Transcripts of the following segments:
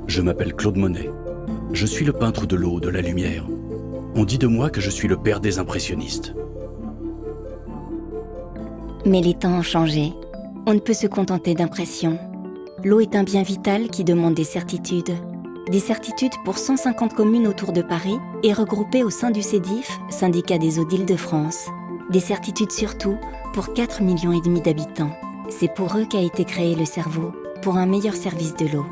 Je m'appelle Claude Monet. Je suis le peintre de l'eau, de la lumière. On dit de moi que je suis le père des impressionnistes. Mais les temps ont changé. On ne peut se contenter d'impressions. L'eau est un bien vital qui demande des certitudes. Des certitudes pour 150 communes autour de Paris et regroupées au sein du CEDIF, syndicat des eaux d'Île-de-France. Des certitudes surtout pour 4,5 millions d'habitants. C'est pour eux qu'a été créé le cerveau, pour un meilleur service de l'eau.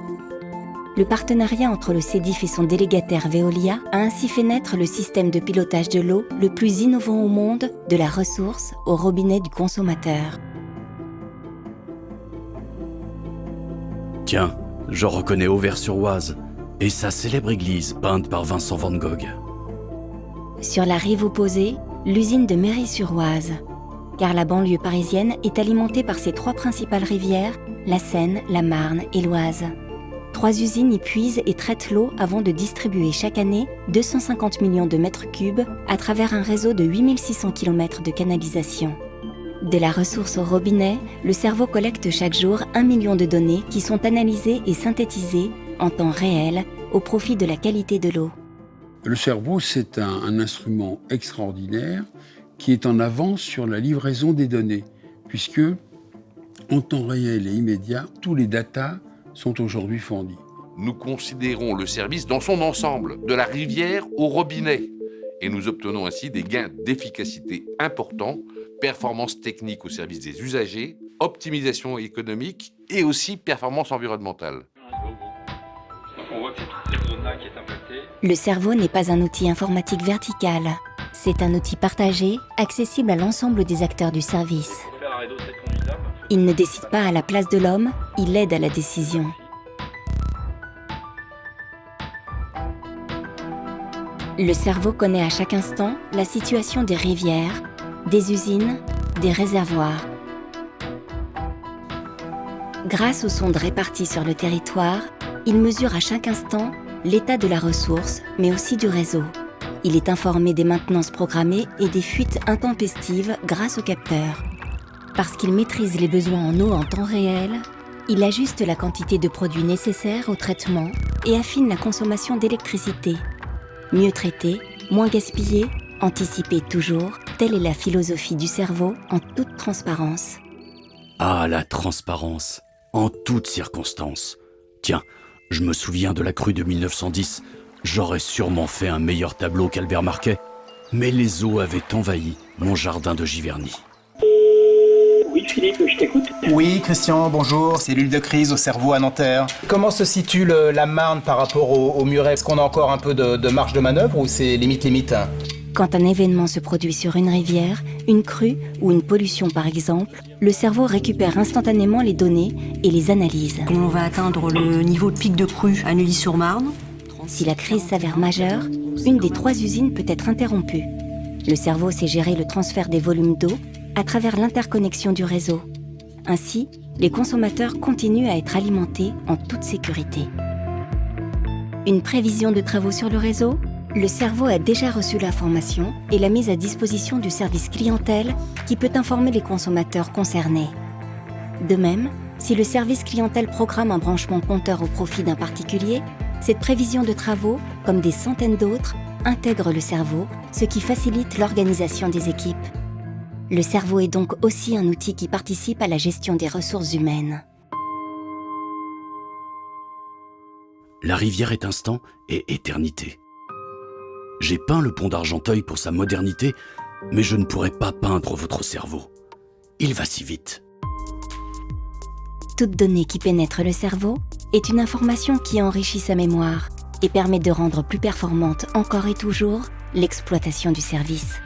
Le partenariat entre le CEDIF et son délégataire Veolia a ainsi fait naître le système de pilotage de l'eau le plus innovant au monde, de la ressource au robinet du consommateur. Tiens, je reconnais Auvers-sur-Oise et sa célèbre église peinte par Vincent van Gogh. Sur la rive opposée, l'usine de Méry-sur-Oise, car la banlieue parisienne est alimentée par ses 3 principales rivières, la Seine, la Marne et l'Oise. 3 usines y puisent et traitent l'eau avant de distribuer chaque année 250 millions de mètres cubes à travers un réseau de 8600 km de canalisation. De la ressource au robinet, le cerveau collecte chaque jour 1 million de données qui sont analysées et synthétisées en temps réel au profit de la qualité de l'eau. Le cerveau, c'est un instrument extraordinaire qui est en avance sur la livraison des données, puisque en temps réel et immédiat, tous les datas sont aujourd'hui fournis. Nous considérons le service dans son ensemble, de la rivière au robinet, et nous obtenons ainsi des gains d'efficacité importants, performance technique au service des usagers, optimisation économique et aussi performance environnementale. On voit que c'est toute cette zone-là qui est impactée. Le cerveau n'est pas un outil informatique vertical. C'est un outil partagé, accessible à l'ensemble des acteurs du service. Pour faire arrêt d'eau, c'est conduisable. Il ne décide pas à la place de l'homme, il aide à la décision. Le cerveau connaît à chaque instant la situation des rivières, des usines, des réservoirs. Grâce aux sondes réparties sur le territoire, il mesure à chaque instant l'état de la ressource, mais aussi du réseau. Il est informé des maintenances programmées et des fuites intempestives grâce aux capteurs. Parce qu'il maîtrise les besoins en eau en temps réel, il ajuste la quantité de produits nécessaires au traitement et affine la consommation d'électricité. Mieux traiter, moins gaspiller, anticiper toujours, telle est la philosophie du cerveau en toute transparence. Ah, la transparence, en toutes circonstances. Tiens, je me souviens de la crue de 1910. J'aurais sûrement fait un meilleur tableau qu'Albert Marquet, mais les eaux avaient envahi mon jardin de Giverny. Oui, Philippe, je t'écoute. Oui, Christian, bonjour. Cellule de crise au cerveau à Nanterre. Comment se situe la Marne par rapport au Muret? Est-ce qu'on a encore un peu de marge de manœuvre ou c'est limite? Quand un événement se produit sur une rivière, une crue ou une pollution par exemple, le cerveau récupère instantanément les données et les analyse. Quand on va atteindre le niveau de pic de crue à Neuilly-sur-Marne. Si la crise s'avère majeure, une des 3 usines peut être interrompue. Le cerveau sait gérer le transfert des volumes d'eau à travers l'interconnexion du réseau. Ainsi, les consommateurs continuent à être alimentés en toute sécurité. Une prévision de travaux sur le réseau? Le cerveau a déjà reçu l'information et l'a mise à disposition du service clientèle qui peut informer les consommateurs concernés. De même, si le service clientèle programme un branchement compteur au profit d'un particulier, cette prévision de travaux, comme des centaines d'autres, intègre le cerveau, ce qui facilite l'organisation des équipes. Le cerveau est donc aussi un outil qui participe à la gestion des ressources humaines. La rivière est instant et éternité. J'ai peint le pont d'Argenteuil pour sa modernité, mais je ne pourrais pas peindre votre cerveau. Il va si vite. Toute donnée qui pénètre le cerveau est une information qui enrichit sa mémoire et permet de rendre plus performante encore et toujours l'exploitation du service.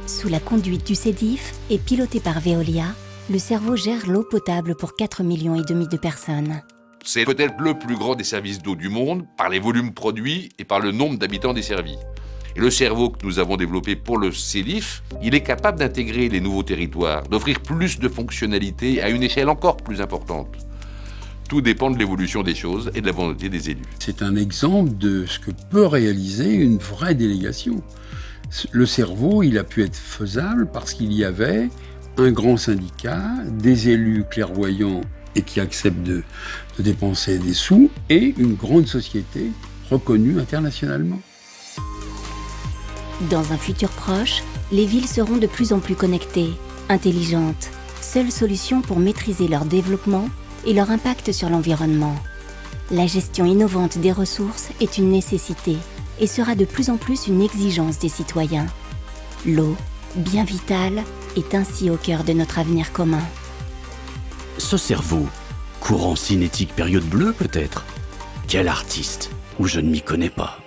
Sous la conduite du CEDIF et piloté par Veolia, le cerveau gère l'eau potable pour 4,5 millions de personnes. C'est peut-être le plus grand des services d'eau du monde par les volumes produits et par le nombre d'habitants desservis. Et le cerveau que nous avons développé pour le CELIF, il est capable d'intégrer les nouveaux territoires, d'offrir plus de fonctionnalités à une échelle encore plus importante. Tout dépend de l'évolution des choses et de la volonté des élus. C'est un exemple de ce que peut réaliser une vraie délégation. Le cerveau, il a pu être faisable parce qu'il y avait un grand syndicat, des élus clairvoyants et qui acceptent de dépenser des sous, et une grande société reconnue internationalement. Dans un futur proche, les villes seront de plus en plus connectées, intelligentes, seule solution pour maîtriser leur développement et leur impact sur l'environnement. La gestion innovante des ressources est une nécessité et sera de plus en plus une exigence des citoyens. L'eau, bien vitale, est ainsi au cœur de notre avenir commun. Ce cerveau, courant cinétique période bleue peut-être? Quel artiste, ou je ne m'y connais pas.